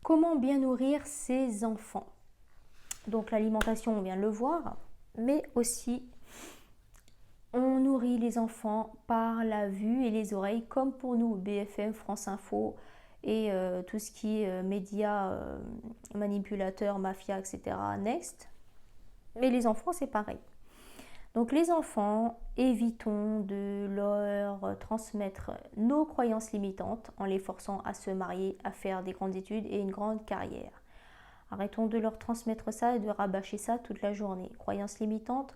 Comment bien nourrir ses enfants? Donc l'alimentation, on vient de le voir, mais aussi on nourrit les enfants par la vue et les oreilles, comme pour nous, BFM, France Info et tout ce qui est médias, manipulateurs, mafia, etc. Next. Mais les enfants, c'est pareil. Donc les enfants, évitons de leur transmettre nos croyances limitantes en les forçant à se marier, à faire des grandes études et une grande carrière. Arrêtons de leur transmettre ça et de rabâcher ça toute la journée. Croyances limitantes,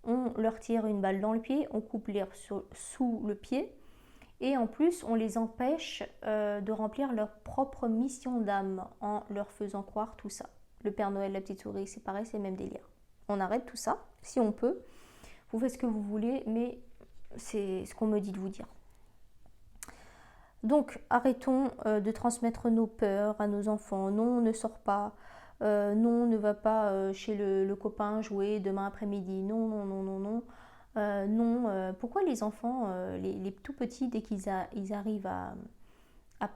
on leur tire une balle dans le pied, on coupe l'herbe sous le pied et en plus on les empêche de remplir leur propre mission d'âme en leur faisant croire tout ça. Le Père Noël, la petite souris, c'est pareil, c'est le même délire. On arrête tout ça, si on peut. Vous faites ce que vous voulez, mais c'est ce qu'on me dit de vous dire. Donc, arrêtons de transmettre nos peurs à nos enfants. Non, on ne sort pas. Non, ne va pas chez le copain jouer demain après-midi. Non, non, non, non, non. Non, pourquoi les enfants, les tout petits, dès qu'ils arrivent à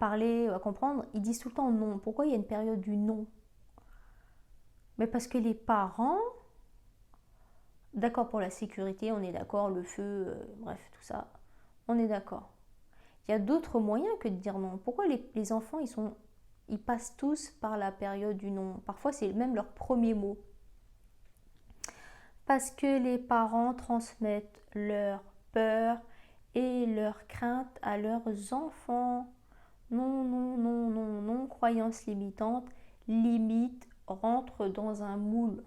parler, à comprendre, ils disent tout le temps non. Pourquoi il y a une période du non? Mais parce que les parents, d'accord pour la sécurité, on est d'accord, le feu, bref, tout ça, on est d'accord. Il y a d'autres moyens que de dire non. Pourquoi les enfants, ils passent tous par la période du non? Parfois, c'est même leur premier mot. Parce que les parents transmettent leur peur et leur crainte à leurs enfants. Non, non, non, non, non, croyances limitantes, limite, rentre dans un moule.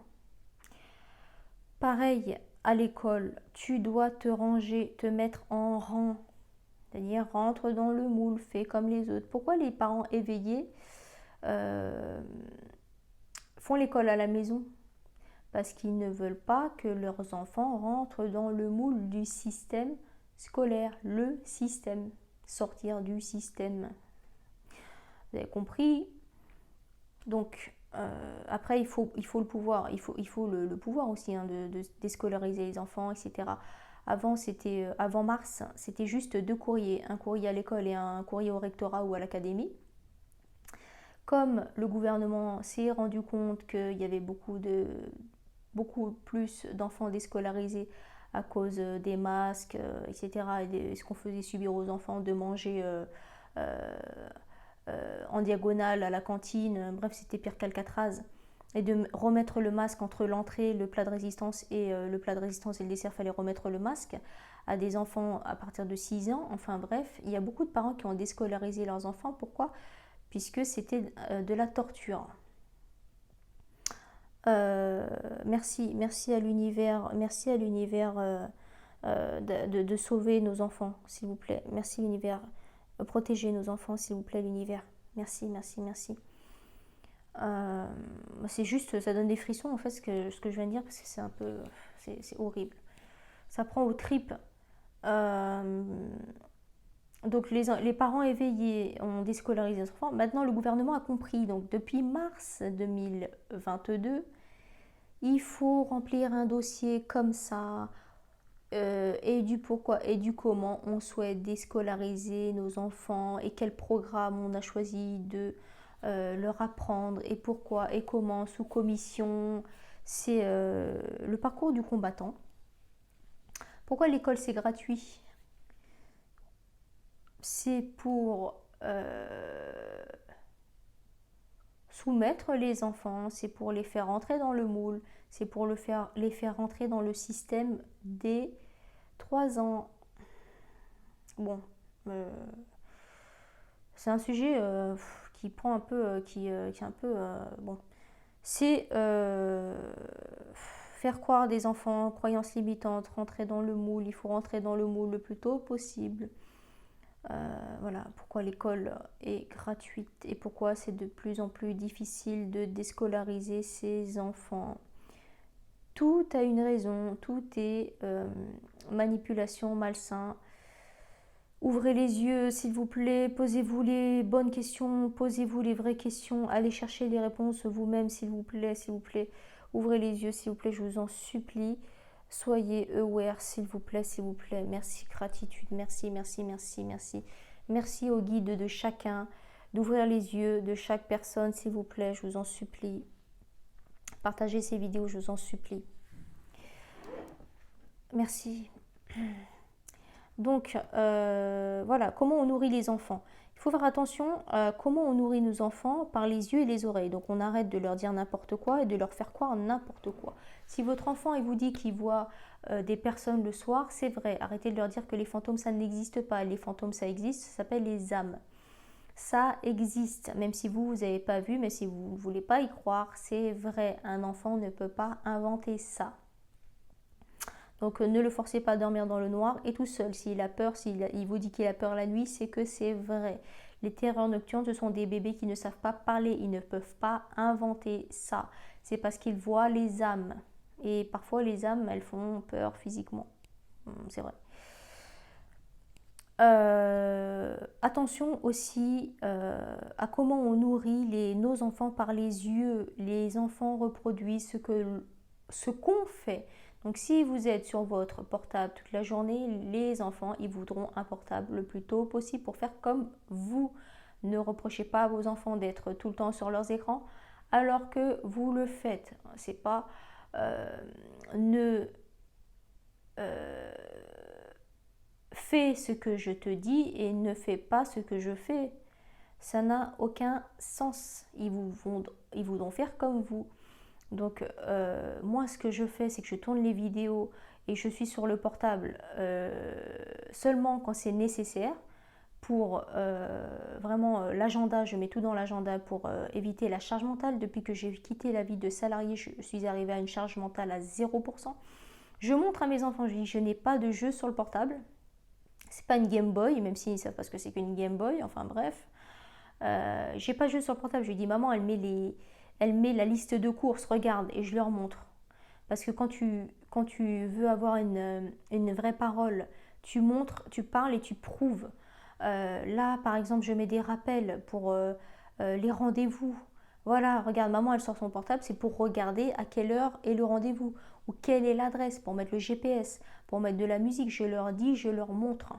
Pareil, à l'école, tu dois te ranger, te mettre en rang. C'est-à-dire, rentre dans le moule, fais comme les autres. Pourquoi les parents éveillés font l'école à la maison? Parce qu'ils ne veulent pas que leurs enfants rentrent dans le moule du système scolaire, le système, sortir du système. Vous avez compris? Donc, après, il faut le pouvoir, il faut le pouvoir aussi hein, de déscolariser les enfants, etc. Avant mars, c'était juste 2 courriers, un courrier à l'école et un courrier au rectorat ou à l'académie. Comme le gouvernement s'est rendu compte qu'il y avait beaucoup plus d'enfants déscolarisés à cause des masques, etc. Et ce qu'on faisait subir aux enfants de manger en diagonale à la cantine, bref, c'était pire qu'Alcatraz. Et de remettre le masque entre l'entrée, le plat de résistance et le plat de résistance et le dessert, il fallait remettre le masque à des enfants à partir de 6 ans. Enfin bref, il y a beaucoup de parents qui ont déscolarisé leurs enfants. Pourquoi? Puisque c'était de la torture. Merci à l'univers, de sauver nos enfants, s'il vous plaît. Merci l'univers, protégez nos enfants, s'il vous plaît, l'univers. Merci, merci, merci. C'est juste, ça donne des frissons en fait ce que je viens de dire parce que c'est un peu, c'est horrible. Ça prend aux tripes. Donc les parents éveillés ont déscolarisé les enfants. Maintenant le gouvernement a compris. Donc depuis mars 2022, il faut remplir un dossier comme ça et du pourquoi et du comment on souhaite déscolariser nos enfants et quel programme on a choisi de leur apprendre et pourquoi et comment sous commission. C'est le parcours du combattant. Pourquoi l'école c'est gratuit? C'est pour soumettre les enfants, c'est pour les faire rentrer dans le moule, c'est pour les faire rentrer dans le système dès 3 ans. Bon, c'est un sujet qui prend un peu, qui est un peu, bon, c'est faire croire des enfants, croyances limitantes, rentrer dans le moule, il faut rentrer dans le moule le plus tôt possible. Voilà pourquoi l'école est gratuite et pourquoi c'est de plus en plus difficile de déscolariser ces enfants. Tout a une raison, tout est manipulation, malsain. Ouvrez les yeux s'il vous plaît, posez-vous les bonnes questions, posez-vous les vraies questions, allez chercher les réponses vous-même s'il vous plaît, s'il vous plaît. Ouvrez les yeux s'il vous plaît, je vous en supplie. Soyez aware, s'il vous plaît, s'il vous plaît. Merci, gratitude, merci, merci, merci, merci. Merci au guide de chacun. d'ouvrir les yeux de chaque personne, s'il vous plaît, je vous en supplie. Partagez ces vidéos, je vous en supplie. Merci. Donc, voilà, comment on nourrit les enfants. Il faut faire attention à comment on nourrit nos enfants par les yeux et les oreilles. Donc, on arrête de leur dire n'importe quoi et de leur faire croire n'importe quoi. Si votre enfant il vous dit qu'il voit des personnes le soir, c'est vrai. Arrêtez de leur dire que les fantômes, ça n'existe pas. Les fantômes, ça existe, ça s'appelle les âmes. Ça existe, même si vous n'avez pas vu, mais si vous ne voulez pas y croire, c'est vrai. Un enfant ne peut pas inventer ça. Donc ne le forcez pas à dormir dans le noir et tout seul. S'il a peur, s'il vous dit qu'il a peur la nuit, c'est que c'est vrai. Les terreurs nocturnes, ce sont des bébés qui ne savent pas parler. Ils ne peuvent pas inventer ça. C'est parce qu'ils voient les âmes. Et parfois, les âmes, elles font peur physiquement. C'est vrai. Attention aussi à comment on nourrit nos enfants par les yeux. Les enfants reproduisent ce qu'on fait. Donc si vous êtes sur votre portable toute la journée, les enfants, ils voudront un portable le plus tôt possible pour faire comme vous. Ne reprochez pas à vos enfants d'être tout le temps sur leurs écrans alors que vous le faites. C'est pas fais ce que je te dis et ne fais pas ce que je fais. Ça n'a aucun sens. Ils voudront faire comme vous. Donc moi ce que je fais c'est que je tourne les vidéos et je suis sur le portable seulement quand c'est nécessaire pour vraiment l'agenda, je mets tout dans l'agenda pour éviter la charge mentale. Depuis que j'ai quitté la vie de salarié, je suis arrivée à une charge mentale à 0%. Je montre à mes enfants, je dis je n'ai pas de jeu sur le portable. C'est pas une Game Boy, même s'ils savent pas ce que c'est qu'une Game Boy, enfin bref. J'ai pas de jeu sur le portable, je lui dis maman elle met la liste de courses, regarde, et je leur montre. Parce que quand tu veux avoir une vraie parole, tu montres, tu parles et tu prouves. Là, par exemple, je mets des rappels pour les rendez-vous. Voilà, regarde, maman, elle sort son portable, c'est pour regarder à quelle heure est le rendez-vous ou quelle est l'adresse, pour mettre le GPS, pour mettre de la musique. Je leur dis, je leur montre.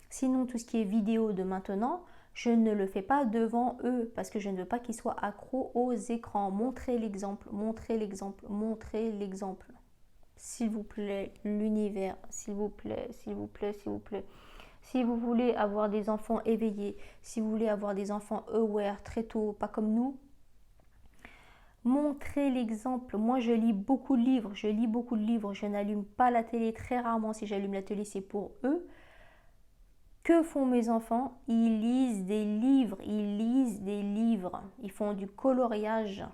Sinon, tout ce qui est vidéo de maintenant, je ne le fais pas devant eux parce que je ne veux pas qu'ils soient accros aux écrans. Montrez l'exemple, montrez l'exemple, montrez l'exemple. S'il vous plaît, l'univers, s'il vous plaît, s'il vous plaît, s'il vous plaît. Si vous voulez avoir des enfants éveillés, si vous voulez avoir des enfants aware très tôt, pas comme nous, montrez l'exemple. Moi, je lis beaucoup de livres, je n'allume pas la télé très rarement. Si j'allume la télé, c'est pour eux. Que font mes enfants? Ils lisent des livres, ils lisent des livres. Ils font du coloriage.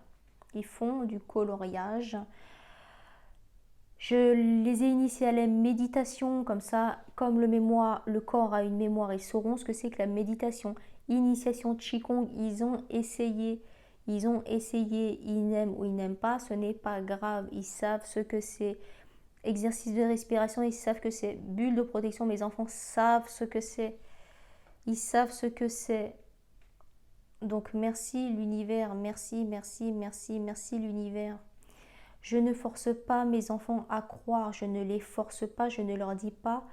Ils font du coloriage. Je les ai initiés à la méditation, comme ça, comme le corps a une mémoire, ils sauront ce que c'est que la méditation. Initiation Qigong, ils ont essayé, ils n'aiment ou ils n'aiment pas, ce n'est pas grave, ils savent ce que c'est. Exercice de respiration, ils savent que c'est. Bulle de protection, mes enfants savent ce que c'est. Ils savent ce que c'est. Donc merci l'univers, merci, merci, merci, merci l'univers. Je ne force pas mes enfants à croire, je ne les force pas, je ne leur dis pas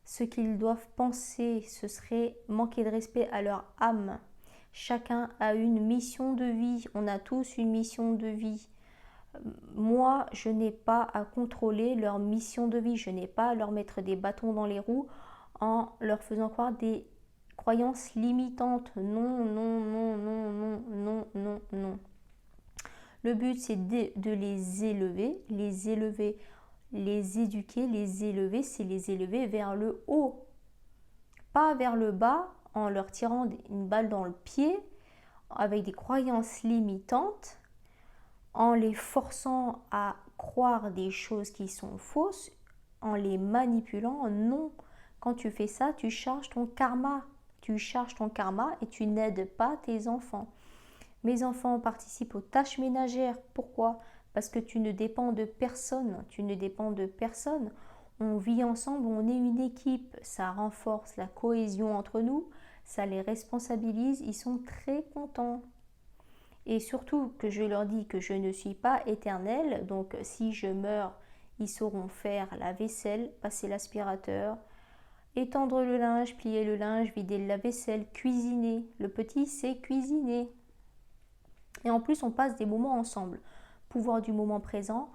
ce qu'ils doivent penser. Ce serait manquer de respect à leur âme. Chacun a une mission de vie, on a tous une mission de vie. Moi, je n'ai pas à contrôler leur mission de vie, je n'ai pas à leur mettre des bâtons dans les roues en leur faisant croire des croyances limitantes. Non, non, non, non, non, non, non, non. Le but, c'est de les élever, les éduquer, les élever, c'est les élever vers le haut, pas vers le bas en leur tirant une balle dans le pied avec des croyances limitantes, en les forçant à croire des choses qui sont fausses, en les manipulant. Non, quand tu fais ça, tu charges ton karma. Tu charges ton karma et tu n'aides pas tes enfants. Mes enfants participent aux tâches ménagères. Pourquoi? Parce que tu ne dépends de personne. Tu ne dépends de personne. On vit ensemble, on est une équipe. Ça renforce la cohésion entre nous. Ça les responsabilise. Ils sont très contents. Et surtout que je leur dis que je ne suis pas éternelle. Donc si je meurs, ils sauront faire la vaisselle, passer l'aspirateur, Étendre le linge, plier le linge, vider le lave-vaisselle, cuisiner. Le petit sait cuisiner. Et en plus, on passe des moments ensemble. Pouvoir du moment présent,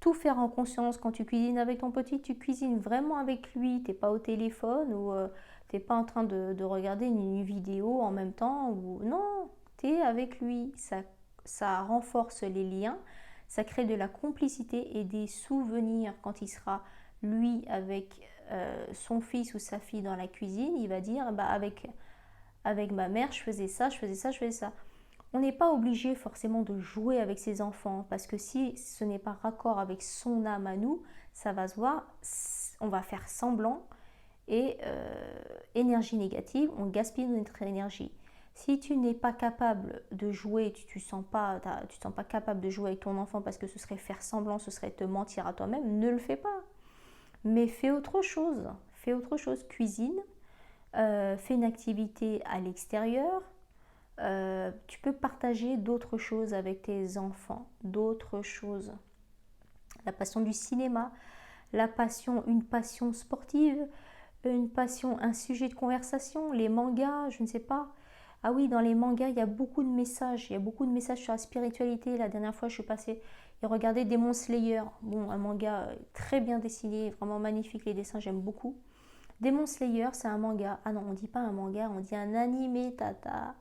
tout faire en conscience. Quand tu cuisines avec ton petit, tu cuisines vraiment avec lui. T'es pas au téléphone ou t'es pas en train de regarder une vidéo en même temps. Ou non, t'es avec lui. Ça renforce les liens, ça crée de la complicité et des souvenirs. Quand il sera lui avec son fils ou sa fille dans la cuisine, il va dire bah, avec ma mère, je faisais ça, je faisais ça, je faisais ça. On n'est pas obligé forcément de jouer avec ses enfants parce que si ce n'est pas raccord avec son âme à nous, ça va se voir, on va faire semblant et énergie négative, on gaspille notre énergie. Si tu n'es pas capable de jouer, tu ne sens pas capable de jouer avec ton enfant parce que ce serait faire semblant, ce serait te mentir à toi-même, ne le fais pas. Mais fais autre chose, cuisine, fais une activité à l'extérieur. Tu peux partager d'autres choses avec tes enfants, d'autres choses. La passion du cinéma, une passion sportive, une passion, un sujet de conversation, les mangas, je ne sais pas. Ah oui, dans les mangas, il y a beaucoup de messages. Il y a beaucoup de messages sur la spiritualité. La dernière fois, je suis passée et regardez Demon Slayer. Bon, un manga très bien dessiné, vraiment magnifique. Les dessins, j'aime beaucoup. Demon Slayer, c'est un manga. Ah non, on dit pas un manga, on dit un animé, tata.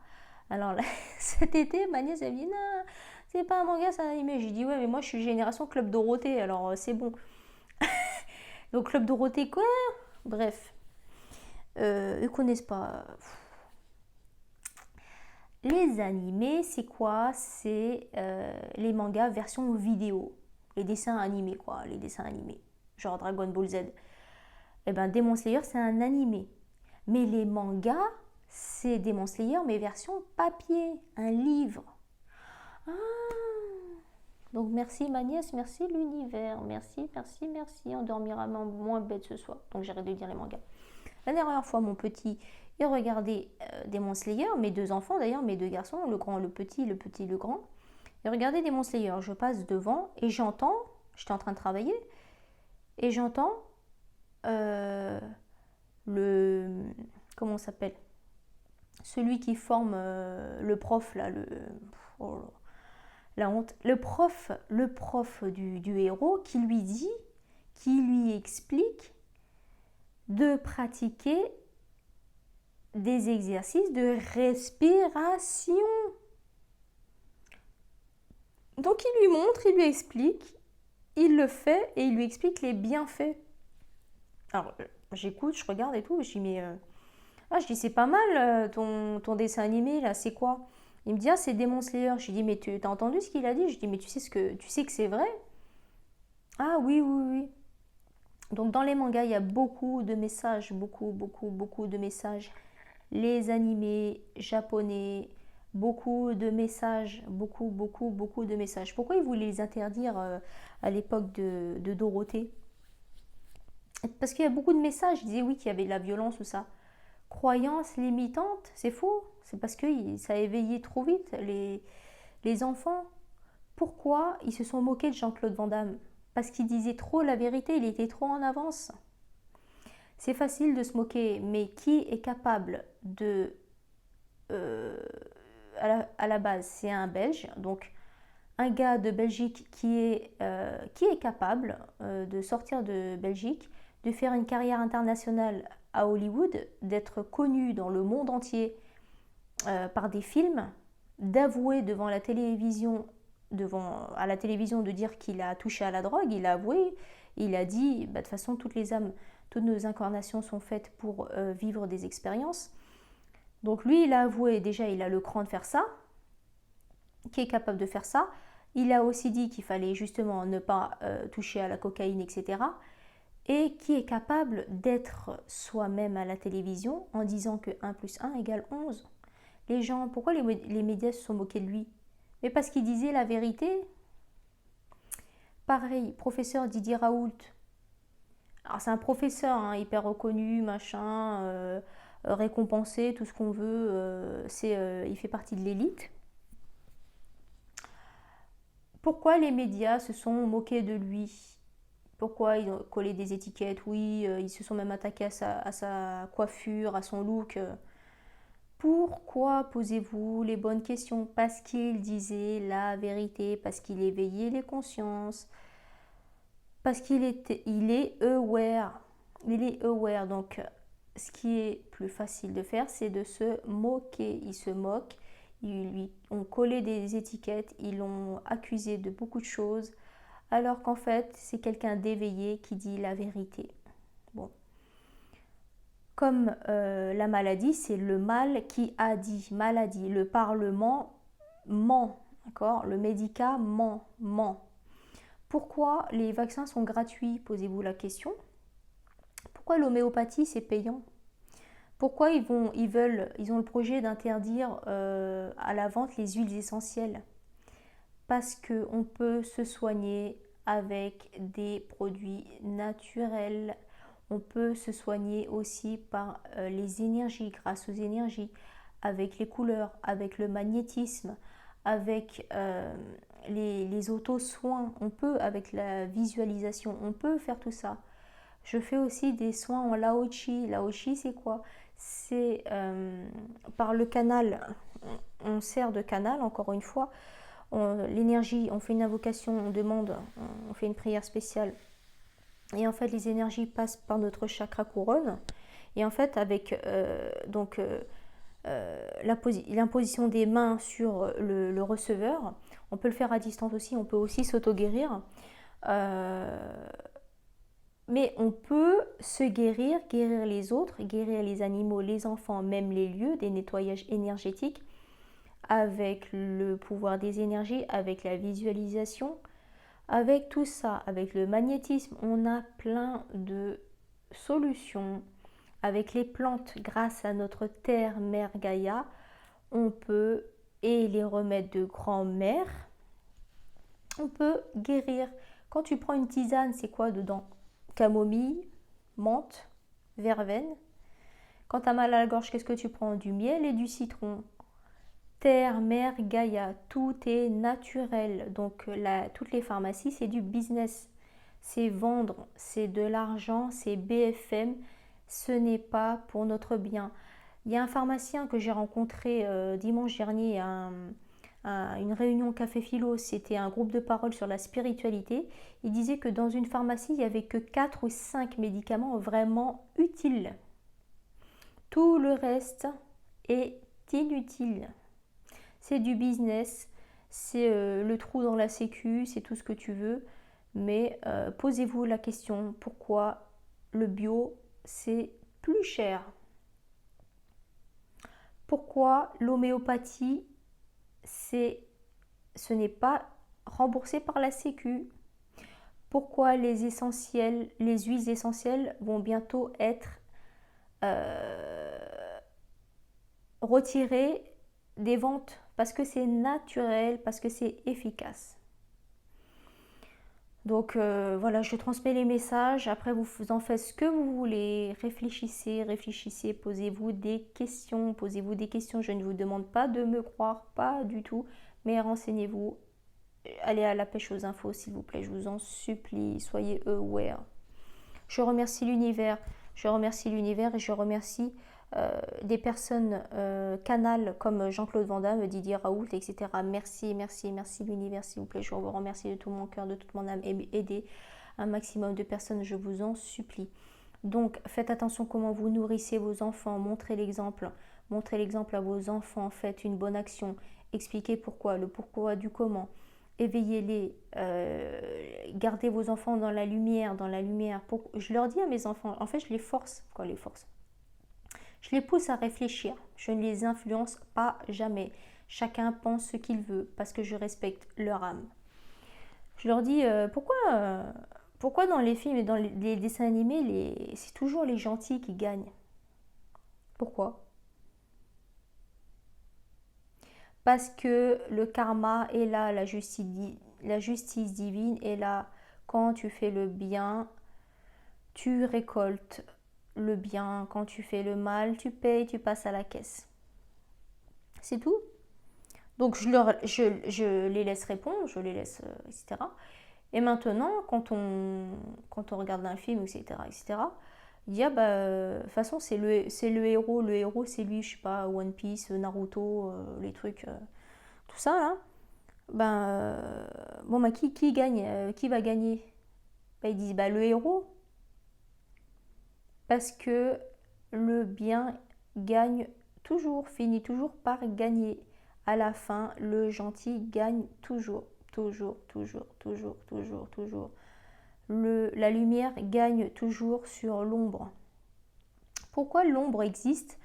Alors là, cet été, ma nièce, elle me dit non, c'est pas un manga, c'est un animé. J'ai dit ouais, mais moi, je suis génération Club Dorothée, alors c'est bon. Donc Club Dorothée, quoi? Bref, ils connaissent pas. Les animés, c'est quoi? C'est les mangas version vidéo. Les dessins animés, quoi. Les dessins animés. Genre Dragon Ball Z. Eh ben, Demon Slayer, c'est un animé. Mais les mangas, c'est Demon Slayer, mais version papier. Un livre. Ah. Donc merci ma nièce, merci l'univers. Merci, merci, merci. On dormira moins bête ce soir. Donc j'arrête de dire les mangas. La dernière fois, mon petit, il regardait Demon Slayer, mes deux enfants d'ailleurs, mes deux garçons, le grand, le petit, le grand. Ils regardaient Demon Slayer. Je passe devant et j'entends, j'étais en train de travailler, et j'entends le. Comment on s'appelle? Celui qui forme le prof, là, oh, la honte. Le prof du héros qui lui dit, qui lui explique de pratiquer des exercices de respiration. Donc il lui montre, il lui explique, il le fait et il lui explique les bienfaits. Alors j'écoute, je regarde et tout, je dis mais je dis c'est pas mal ton dessin animé là, c'est quoi? Il me dit ah c'est Demon Slayer. Je lui dis mais tu as entendu ce qu'il a dit? Je dis mais tu sais que c'est vrai? Ah oui oui oui. Donc dans les mangas il y a beaucoup de messages, beaucoup de messages. Les animés japonais, beaucoup de messages, beaucoup de messages. Pourquoi ils voulaient les interdire à l'époque de Dorothée? Parce qu'il y a beaucoup de messages. Ils disaient oui qu'il y avait de la violence ou ça. Croyances limitantes, c'est faux. C'est parce que ça a éveillé trop vite les enfants. Pourquoi ils se sont moqués de Jean-Claude Van Damme? Parce qu'il disait trop la vérité, il était trop en avance. C'est facile de se moquer, mais qui est capable de... à la base, c'est un Belge, donc un gars de Belgique qui est capable de sortir de Belgique, de faire une carrière internationale à Hollywood, d'être connu dans le monde entier par des films, d'avouer devant la télévision, à la télévision de dire qu'il a touché à la drogue, il a avoué, il a dit, bah, de toute façon toutes les âmes, toutes nos incarnations sont faites pour vivre des expériences. Donc lui, il a avoué, déjà il a le cran de faire ça, qui est capable de faire ça. Il a aussi dit qu'il fallait justement ne pas toucher à la cocaïne, etc. Et qui est capable d'être soi-même à la télévision en disant que 1 plus 1 égale 11. Les gens, pourquoi les médias se sont moqués de lui? Mais parce qu'il disait la vérité. Pareil, professeur Didier Raoult. Alors c'est un professeur hein, hyper reconnu, machin, récompensé, tout ce qu'on veut. Il fait partie de l'élite. Pourquoi les médias se sont moqués de lui? Pourquoi ils ont collé des étiquettes? Oui, ils se sont même attaqués à sa coiffure, à son look. Pourquoi posez-vous les bonnes questions? Parce qu'il disait la vérité, parce qu'il éveillait les consciences, parce il est aware. Il est aware. Donc, ce qui est plus facile de faire, c'est de se moquer. Il se moque. Ils lui ont collé des étiquettes. Ils l'ont accusé de beaucoup de choses. Alors qu'en fait, c'est quelqu'un d'éveillé qui dit la vérité. Bon. Comme la maladie, c'est le mal qui a dit maladie. Le Parlement ment, d'accord? Le médicament ment. Pourquoi les vaccins sont gratuits? Posez-vous la question. Pourquoi l'homéopathie c'est payant? Pourquoi ils ont le projet d'interdire à la vente les huiles essentielles? Parce qu'on peut se soigner avec des produits naturels. On peut se soigner aussi par les énergies, grâce aux énergies, avec les couleurs, avec le magnétisme, avec les auto-soins. On peut, avec la visualisation, on peut faire tout ça. Je fais aussi des soins en Lao Chi. Lao Chi, c'est quoi? C'est par le canal. On sert de canal, encore une fois. L'énergie, on fait une invocation, on demande, on fait une prière spéciale. Et en fait, les énergies passent par notre chakra couronne. Et en fait, avec l'imposition des mains sur le receveur, on peut le faire à distance aussi, on peut aussi s'auto-guérir. Mais on peut se guérir, guérir les autres, guérir les animaux, les enfants, même les lieux, des nettoyages énergétiques, avec le pouvoir des énergies, avec la visualisation, avec tout ça, avec le magnétisme. On a plein de solutions. Avec les plantes, grâce à notre terre, mère Gaïa, on peut, et les remèdes de grand-mère, on peut guérir. Quand tu prends une tisane, c'est quoi dedans? Camomille, menthe, verveine. Quand tu as mal à la gorge, qu'est-ce que tu prends? Du miel et du citron. Terre, mère, Gaïa, tout est naturel. Donc toutes les pharmacies, c'est du business. C'est vendre, c'est de l'argent, c'est BFM. Ce n'est pas pour notre bien. Il y a un pharmacien que j'ai rencontré dimanche dernier à une réunion Café Philo, c'était un groupe de parole sur la spiritualité. Il disait que dans une pharmacie, il n'y avait que 4 ou 5 médicaments vraiment utiles. Tout le reste est inutile. C'est du business, c'est le trou dans la sécu, c'est tout ce que tu veux. Mais posez-vous la question, pourquoi le bio, c'est plus cher? Pourquoi l'homéopathie, ce n'est pas remboursé par la sécu? Pourquoi les huiles essentielles vont bientôt être retirées des ventes? Parce que c'est naturel, parce que c'est efficace. Donc voilà, je transmets les messages. Après, vous en faites ce que vous voulez. Réfléchissez, réfléchissez, posez-vous des questions. Posez-vous des questions. Je ne vous demande pas de me croire, pas du tout. Mais renseignez-vous. Allez à la pêche aux infos, s'il vous plaît. Je vous en supplie. Soyez aware. Je remercie l'univers. Je remercie l'univers et je remercie des personnes canal comme Jean-Claude Van Damme, Didier Raoult, etc. Merci, merci, merci l'univers, s'il vous plaît. Je vous remercie de tout mon cœur, de toute mon âme. Aidez un maximum de personnes, je vous en supplie. Donc, faites attention comment vous nourrissez vos enfants. Montrez l'exemple. Montrez l'exemple à vos enfants. Faites une bonne action. Expliquez pourquoi, le pourquoi du comment. Éveillez-les, gardez vos enfants dans la lumière, Je leur dis à mes enfants, en fait je les force, je les pousse à réfléchir, je ne les influence pas jamais. Chacun pense ce qu'il veut parce que je respecte leur âme. Je leur dis, pourquoi dans les films et dans les dessins animés, c'est toujours les gentils qui gagnent? Pourquoi? Parce que le karma est là, la justice divine est là. Quand tu fais le bien, tu récoltes le bien. Quand tu fais le mal, tu payes, tu passes à la caisse. C'est tout. Donc je les laisse répondre, je les laisse, etc. Et maintenant, quand on regarde un film, etc., il dit, ah bah, de toute façon, c'est le héros. Le héros, c'est lui, je sais pas, One Piece, Naruto, les trucs, tout ça, là. Ben, bon, bah, qui gagne qui va gagner? Ben, ils disent, bah, le héros. Parce que le bien gagne toujours, finit toujours par gagner. À la fin, le gentil gagne toujours, toujours, toujours, toujours, toujours, toujours. La lumière gagne toujours sur l'ombre. Pourquoi l'ombre existe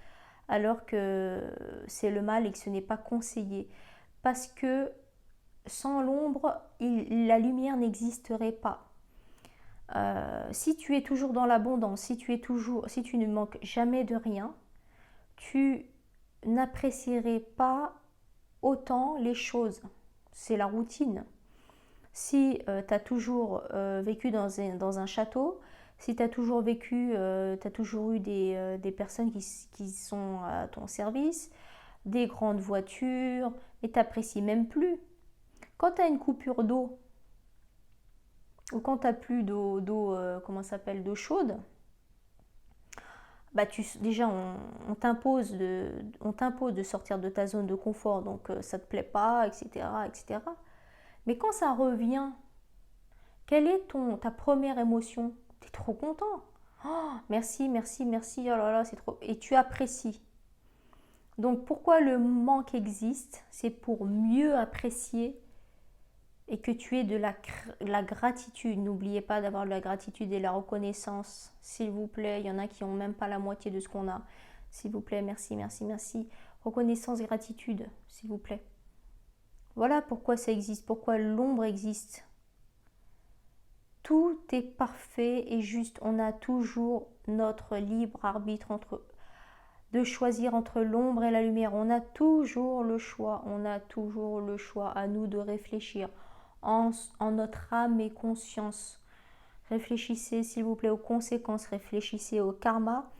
alors que c'est le mal et que ce n'est pas conseillé? Parce que sans l'ombre, la lumière n'existerait pas. Si tu es toujours dans l'abondance, si tu ne manques jamais de rien, tu n'apprécierais pas autant les choses. C'est la routine. Si tu as toujours vécu dans un château, si tu as toujours vécu, tu as toujours eu des personnes qui sont à ton service, des grandes voitures, et tu n'apprécies même plus. Quand tu as une coupure d'eau, ou quand tu n'as plus comment ça s'appelle, d'eau chaude, bah déjà on t'impose de sortir de ta zone de confort, donc ça te plaît pas, etc., etc. Mais quand ça revient, quelle est ta première émotion? Tu es trop content. Oh, merci, merci, merci, oh là là, c'est trop. Et tu apprécies. Donc pourquoi le manque existe? C'est pour mieux apprécier et que tu aies de la gratitude. N'oubliez pas d'avoir de la gratitude et la reconnaissance. S'il vous plaît, il y en a qui n'ont même pas la moitié de ce qu'on a. S'il vous plaît, merci, merci, merci. Reconnaissance, gratitude, s'il vous plaît. Voilà pourquoi ça existe, pourquoi l'ombre existe. Tout est parfait et juste. On a toujours notre libre arbitre de choisir entre l'ombre et la lumière. On a toujours le choix. On a toujours le choix. À nous de réfléchir en notre âme et conscience. Réfléchissez s'il vous plaît aux conséquences. Réfléchissez au karma.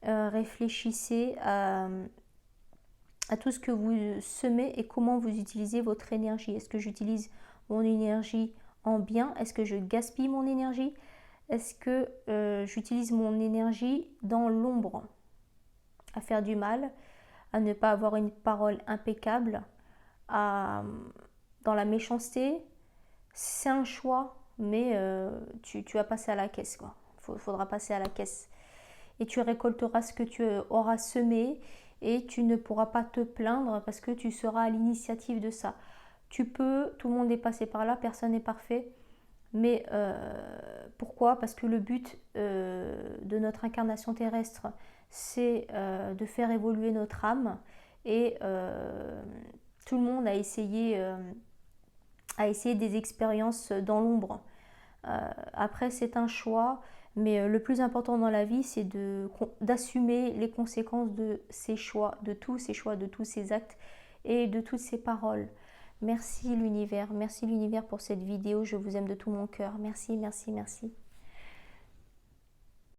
Réfléchissez à tout ce que vous semez et comment vous utilisez votre énergie. Est-ce que j'utilise mon énergie en bien? Est-ce que je gaspille mon énergie? Est-ce que j'utilise mon énergie dans l'ombre, à faire du mal, à ne pas avoir une parole impeccable, dans la méchanceté? C'est un choix, mais tu vas passer à la caisse, quoi. Faudra passer à la caisse. Et tu récolteras ce que tu auras semé et tu ne pourras pas te plaindre parce que tu seras à l'initiative de ça. Tout le monde est passé par là, personne n'est parfait. Mais pourquoi? Parce que le but de notre incarnation terrestre, c'est de faire évoluer notre âme. Et tout le monde a essayé des expériences dans l'ombre. Après, c'est un choix. Mais le plus important dans la vie, c'est d'assumer les conséquences de ces choix, de tous ces actes et de toutes ces paroles. Merci l'univers pour cette vidéo, je vous aime de tout mon cœur. Merci, merci, merci.